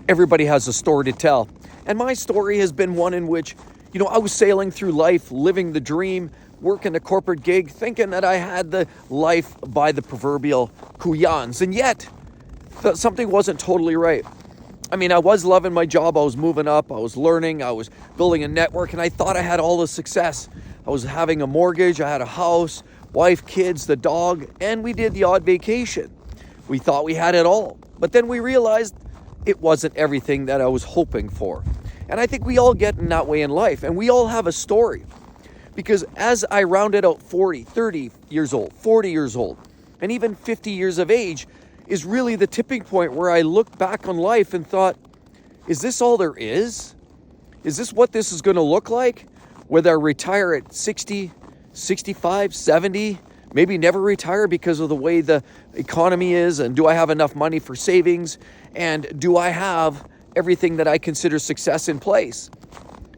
Everybody has a story to tell. And my story has been one in which, I was sailing through life, living the dream, working a corporate gig, thinking that I had the life by the proverbial kuyans. And yet, something wasn't totally right. I was loving my job. I was moving up. I was learning. I was building a network. And I thought I had all the success. I was having a mortgage. I had a house, wife, kids, the dog. And we did the odd vacation. We thought we had it all. But then we realized it wasn't everything that I was hoping for. And I think we all get in that way in life. And we all have a story. Because as I rounded out 40, 30 years old, 40 years old, and even 50 years of age is really the tipping point where I looked back on life and thought, is this all there is? Is this what this is going to look like? Whether I retire at 60, 65, 70, maybe never retire because of the way the economy is, and do I have enough money for savings? And do I have everything that I consider success in place?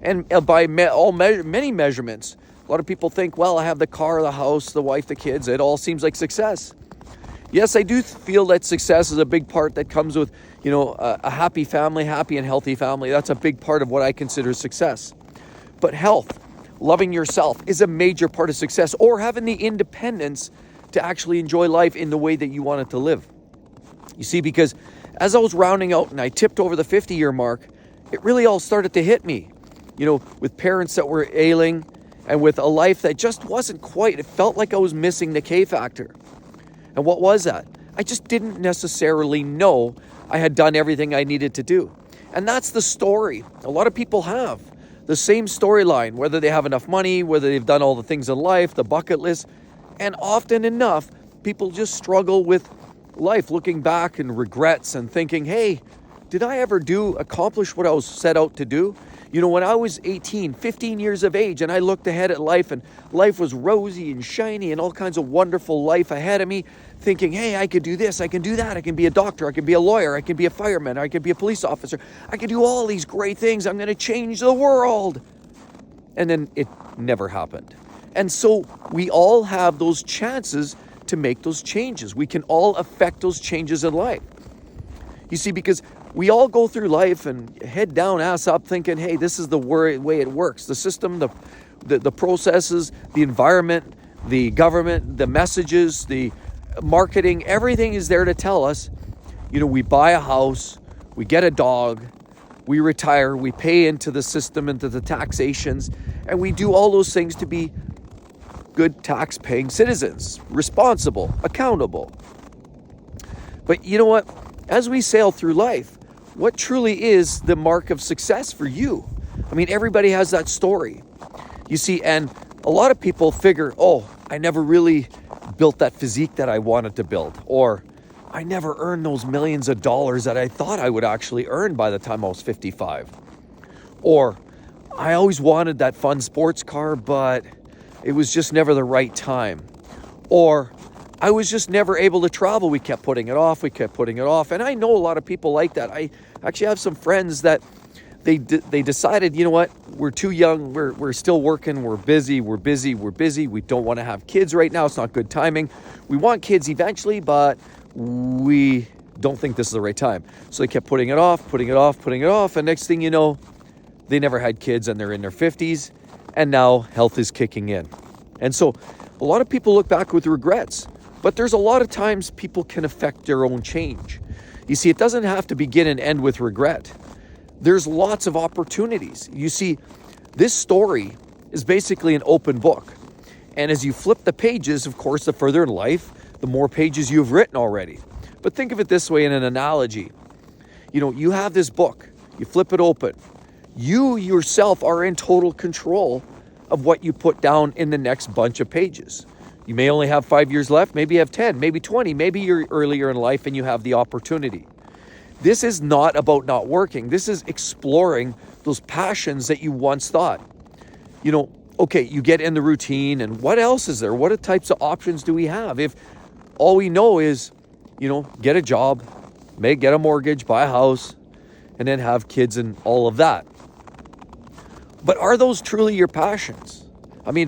And by many measurements, a lot of people think, well, I have the car, the house, the wife, the kids. It all seems like success. Yes, I do feel that success is a big part that comes with, a happy family, happy and healthy family. That's a big part of what I consider success. But health, loving yourself is a major part of success, or having the independence to actually enjoy life in the way that you want it to live. You see, because as I was rounding out and I tipped over the 50-year mark, it really all started to hit me, with parents that were ailing and with a life that just wasn't quite, it felt like I was missing the K factor. And what was that? I just didn't necessarily know I had done everything I needed to do. And that's the story. A lot of people have the same storyline, whether they have enough money, whether they've done all the things in life, the bucket list. And often enough, people just struggle with life, looking back and regrets and thinking, hey, did I ever accomplish what I was set out to do? When I was 18, 15 years of age, and I looked ahead at life, and life was rosy and shiny and all kinds of wonderful life ahead of me, thinking, hey, I could do this, I can do that, I can be a doctor, I can be a lawyer, I can be a fireman, I can be a police officer, I can do all these great things, I'm going to change the world. And then it never happened. And so we all have those chances to make those changes. We can all affect those changes in life. You see, because we all go through life and head down, ass up, thinking, hey, this is the way it works. The system, the processes, the environment, the government, the messages, the marketing, everything is there to tell us, we buy a house, we get a dog, we retire, we pay into the system, into the taxations, and we do all those things to be good tax-paying citizens, responsible, accountable. But you know what? As we sail through life, what truly is the mark of success for you? Everybody has that story. You see, and a lot of people figure, I never really built that physique that I wanted to build, or I never earned those millions of dollars that I thought I would actually earn by the time I was 55. Or I always wanted that fun sports car, but it was just never the right time. Or I was just never able to travel. We kept putting it off. And I know a lot of people like that. I actually have some friends that they decided, we're too young. We're still working. We're busy. We don't want to have kids right now. It's not good timing. We want kids eventually, but we don't think this is the right time. So they kept putting it off. And next thing you know, they never had kids and they're in their 50s. And now health is kicking in. And so a lot of people look back with regrets. But there's a lot of times people can affect their own change. You see, it doesn't have to begin and end with regret. There's lots of opportunities. You see, this story is basically an open book. And as you flip the pages, of course, the further in life, the more pages you've written already. But think of it this way in an analogy. You have this book. You flip it open. You yourself are in total control of what you put down in the next bunch of pages. You may only have 5 years left, maybe you have 10, maybe 20, maybe you're earlier in life and you have the opportunity. This is not about not working. This is exploring those passions that you once thought. Okay, you get in the routine, and what else is there? What types of options do we have? If all we know is, get a job, get a mortgage, buy a house, and then have kids and all of that. But are those truly your passions?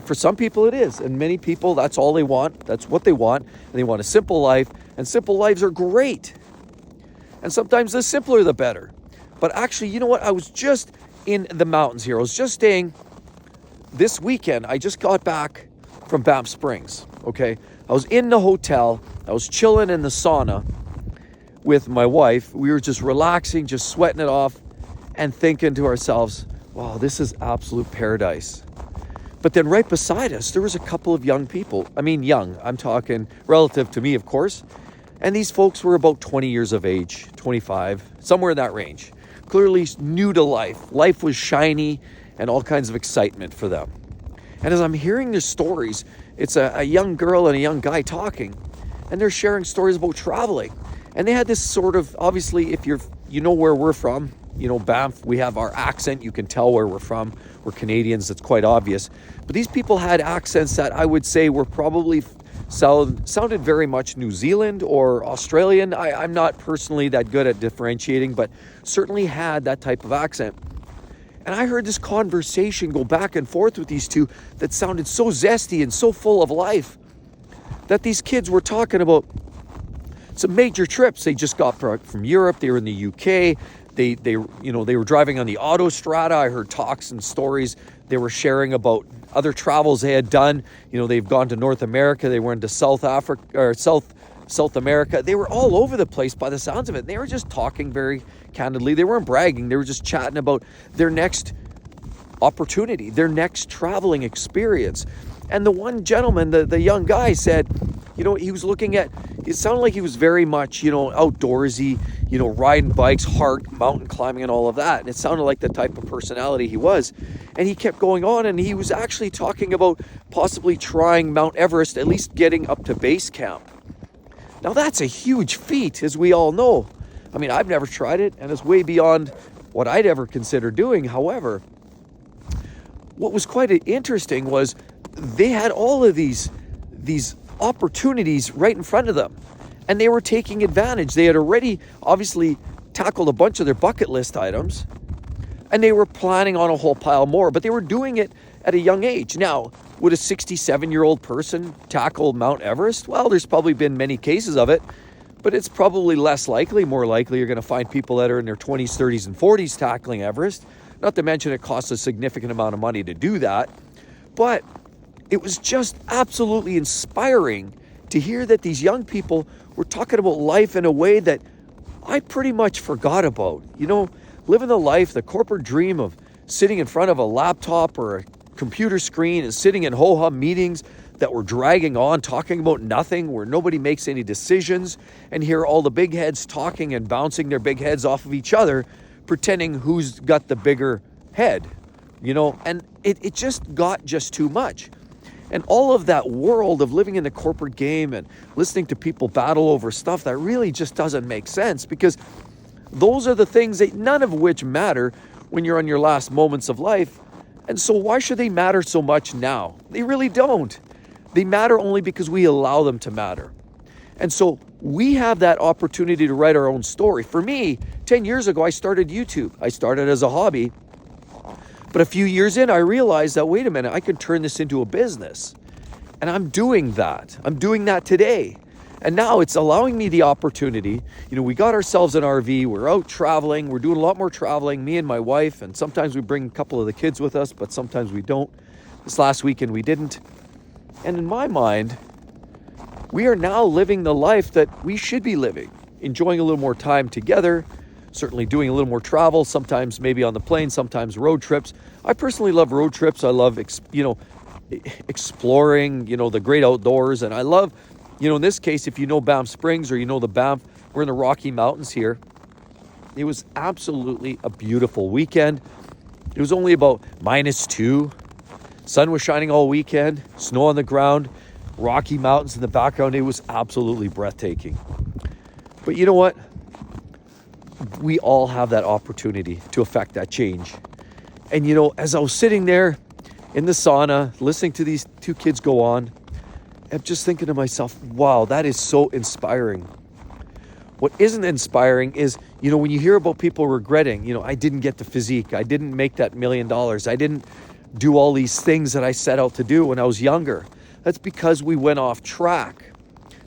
For some people it is, and many people, that's all they want. That's what they want, and they want a simple life, and simple lives are great. And sometimes the simpler the better. But actually, you know what? I was just in the mountains here. I was just staying this weekend. I just got back from Banff Springs, okay? I was in the hotel. I was chilling in the sauna with my wife. We were just relaxing, just sweating it off and thinking to ourselves, wow, this is absolute paradise. But then right beside us, there was a couple of young people. I mean, young, I'm talking relative to me, of course. And these folks were about 20 years of age, 25, somewhere in that range. Clearly new to life. Life was shiny and all kinds of excitement for them. And as I'm hearing their stories, it's a young girl and a young guy talking, and they're sharing stories about traveling. And they had this sort of, obviously, if you know where we're from, you know, Banff, we have our accent. You can tell where we're from. We're Canadians. That's quite obvious. But these people had accents that I would say were probably sounded very much New Zealand or Australian. I'm not personally that good at differentiating, but certainly had that type of accent. And I heard this conversation go back and forth with these two that sounded so zesty and so full of life, that these kids were talking about some major trips they just got from Europe. They were in the UK. They were driving on the autostrada. I heard talks and stories they were sharing about other travels they had done. You know, they've gone to North America. They went to South Africa or South America. They were all over the place by the sounds of it. They were just talking very candidly. They weren't bragging. They were just chatting about their next opportunity, their next traveling experience. And the one gentleman, the young guy, said, you know, he was looking at, it sounded like he was very much, you know, outdoorsy, you know, riding bikes, hard mountain climbing and all of that. And it sounded like the type of personality he was. And he kept going on, and he was actually talking about possibly trying Mount Everest, at least getting up to base camp. Now that's a huge feat, as we all know. I mean, I've never tried it, and it's way beyond what I'd ever consider doing. However, what was quite interesting was they had all of these opportunities right in front of them, and they were taking advantage. They had already obviously tackled a bunch of their bucket list items, and they were planning on a whole pile more, but they were doing it at a young age. Now, would a 67-year-old person tackle Mount Everest? Well, there's probably been many cases of it, but it's probably less likely. More likely, you're going to find people that are in their 20s, 30s, and 40s tackling Everest. Not to mention it costs a significant amount of money to do that. But it was just absolutely inspiring to hear that these young people were talking about life in a way that I pretty much forgot about. You know, living the life, the corporate dream of sitting in front of a laptop or a computer screen and sitting in ho-hum meetings that were dragging on, talking about nothing, where nobody makes any decisions, and hear all the big heads talking and bouncing their big heads off of each other, pretending who's got the bigger head, you know, and it just got just too much. And all of that world of living in the corporate game and listening to people battle over stuff that really just doesn't make sense, because those are the things that none of which matter when you're on your last moments of life. And so why should they matter so much now? They really don't. They matter only because we allow them to matter. And so we have that opportunity to write our own story. For me, 10 years ago, I started YouTube. I started as a hobby. But a few years in, I realized that, wait a minute, I could turn this into a business. And I'm doing that. I'm doing that today. And now it's allowing me the opportunity. You know, we got ourselves an RV. We're out traveling. We're doing a lot more traveling, me and my wife. And sometimes we bring a couple of the kids with us, but sometimes we don't. This last weekend, we didn't. And in my mind, we are now living the life that we should be living, enjoying a little more time together, certainly doing a little more travel, sometimes maybe on the plane, sometimes road trips. I personally love road trips. I love, exploring, the great outdoors. And I love, in this case, if you know Banff Springs or you know the Banff, we're in the Rocky Mountains here. It was absolutely a beautiful weekend. It was only about -2. Sun was shining all weekend, snow on the ground, Rocky Mountains in the background. It was absolutely breathtaking. But you know what? We all have that opportunity to affect that change. And as I was sitting there in the sauna, listening to these two kids go on, I'm just thinking to myself, wow, that is so inspiring. What isn't inspiring is, when you hear about people regretting, I didn't get the physique, I didn't make that $1 million, I didn't do all these things that I set out to do when I was younger. That's because we went off track.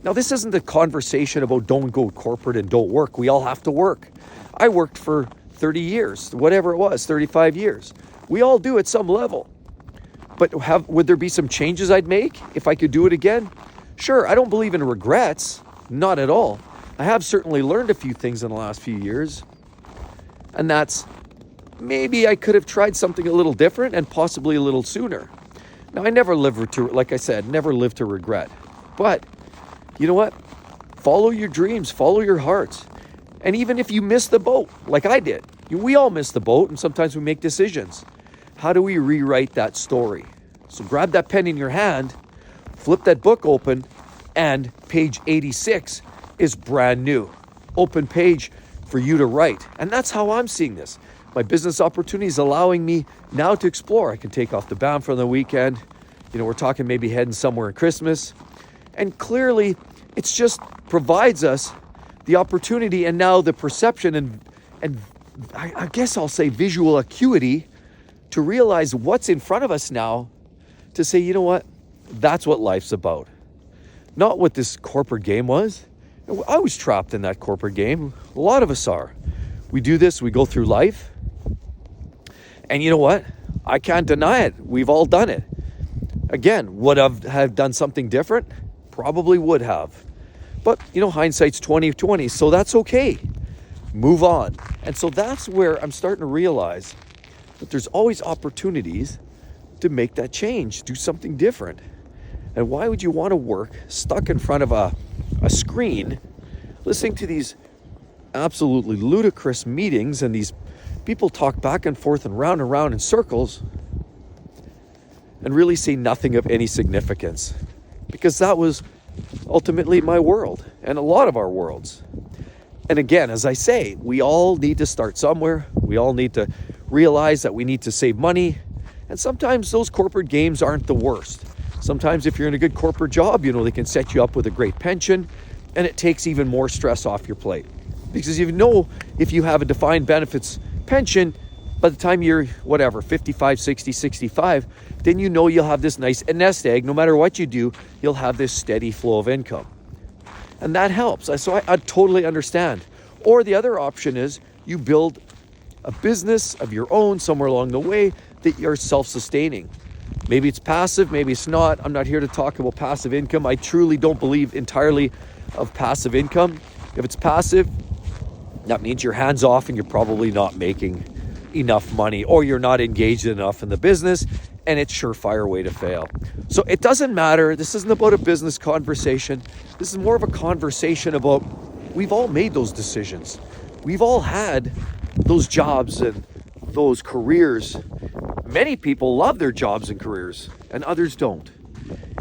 Now, this isn't a conversation about don't go corporate and don't work. We all have to work. I worked for 30 years, whatever it was, 35 years. We all do at some level. But would there be some changes I'd make if I could do it again? Sure, I don't believe in regrets, not at all. I have certainly learned a few things in the last few years, and that's maybe I could have tried something a little different and possibly a little sooner. Now, I never lived to, like I said, never lived to regret. But you know what? Follow your dreams, follow your hearts. And even if you miss the boat, like I did, we all miss the boat, and sometimes we make decisions. How do we rewrite that story? So grab that pen in your hand, flip that book open, and page 86 is brand new. Open page for you to write. And that's how I'm seeing this. My business opportunity is allowing me now to explore. I can take off the bound for the weekend. We're talking maybe heading somewhere at Christmas. And clearly, it's just provides us the opportunity and now the perception and I guess I'll say visual acuity to realize what's in front of us now, to say, you know what, that's what life's about. Not what this corporate game was. I was trapped in that corporate game. A lot of us are. We do this, we go through life. And you know what? I can't deny it. We've all done it. Again, would I have done something different? Probably would have. But, hindsight's 20/20, so that's okay. Move on. And so that's where I'm starting to realize that there's always opportunities to make that change, do something different. And why would you want to work stuck in front of a screen, listening to these absolutely ludicrous meetings and these people talk back and forth and round in circles and really say nothing of any significance? Because that was ultimately my world and a lot of our worlds. And again, as I say, we all need to start somewhere. We all need to realize that we need to save money. And sometimes those corporate games aren't the worst. Sometimes if you're in a good corporate job, they can set you up with a great pension, and it takes even more stress off your plate. Because if you have a defined benefits pension, by the time you're 55, 60, 65, then you'll have this nice nest egg. No matter what you do, you'll have this steady flow of income. And that helps. So I totally understand. Or the other option is you build a business of your own somewhere along the way that you're self-sustaining. Maybe it's passive, maybe it's not. I'm not here to talk about passive income. I truly don't believe entirely of passive income. If it's passive, that means you're hands off and you're probably not making enough money, or you're not engaged enough in the business, and it's surefire way to fail. So it doesn't matter. This isn't about a business conversation. This is more of a conversation about, we've all made those decisions. We've all had those jobs and those careers. Many people love their jobs and careers, and others don't.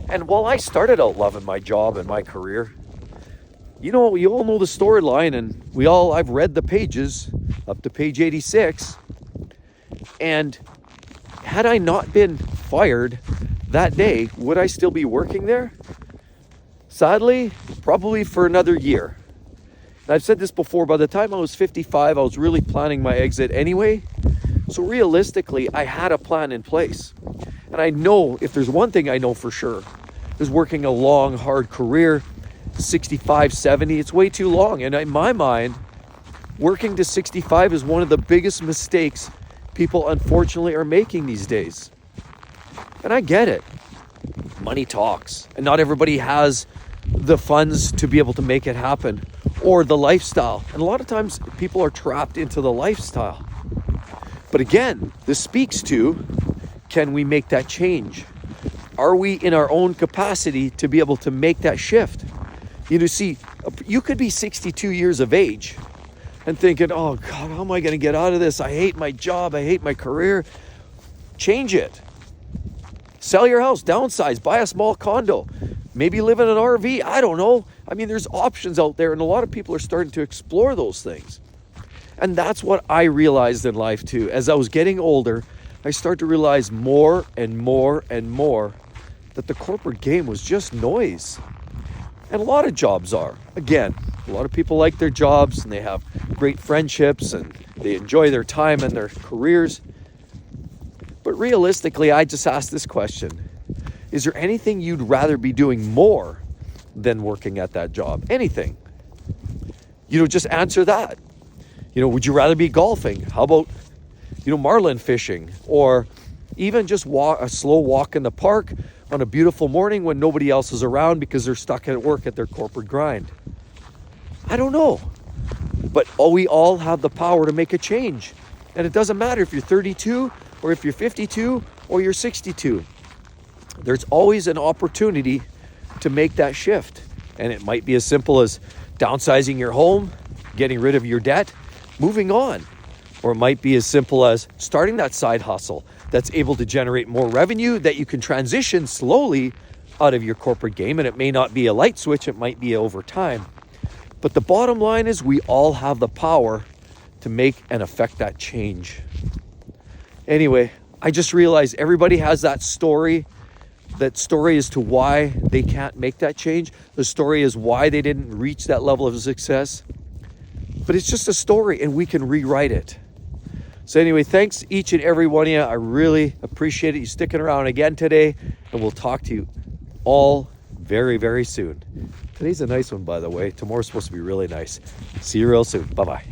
And while I started out loving my job and my career, you all know the storyline, and I've read the pages up to page 86. And had I not been fired that day, would I still be working there? Sadly, probably for another year. And I've said this before, by the time I was 55, I was really planning my exit anyway. So realistically, I had a plan in place. And I know, if there's one thing I know for sure, is working a long, hard career, 65, 70, it's way too long. And in my mind, working to 65 is one of the biggest mistakes people unfortunately are making these days. And I get it. Money talks. And not everybody has the funds to be able to make it happen, or the lifestyle. And a lot of times people are trapped into the lifestyle. But again, this speaks to, can we make that change? Are we in our own capacity to be able to make that shift? See, you could be 62 years of age and thinking, oh God, how am I going to get out of this? I hate my job. I hate my career. Change it. Sell your house, downsize, buy a small condo, maybe live in an RV. I don't know. There's options out there, and a lot of people are starting to explore those things. And that's what I realized in life too. As I was getting older, I started to realize more and more and more that the corporate game was just noise. And a lot of jobs are. Again, a lot of people like their jobs and they have great friendships and they enjoy their time and their careers. But realistically, I just asked this question. Is there anything you'd rather be doing more than working at that job? Anything? Just answer that. Would you rather be golfing? How about, marlin fishing, or even just a slow walk in the park on a beautiful morning when nobody else is around because they're stuck at work at their corporate grind? I don't know. But we all have the power to make a change. And it doesn't matter if you're 32 or if you're 52 or you're 62. There's always an opportunity to make that shift. And it might be as simple as downsizing your home, getting rid of your debt, moving on. Or it might be as simple as starting that side hustle that's able to generate more revenue that you can transition slowly out of your corporate game. And it may not be a light switch, it might be over time. But the bottom line is we all have the power to make and affect that change. Anyway, I just realized everybody has that story. That story as to why they can't make that change. The story is why they didn't reach that level of success. But it's just a story and we can rewrite it. So anyway, thanks each and every one of you. I really appreciate it. You sticking around again today, and we'll talk to you all very, very soon. Today's a nice one, by the way. Tomorrow's supposed to be really nice. See you real soon. Bye-bye.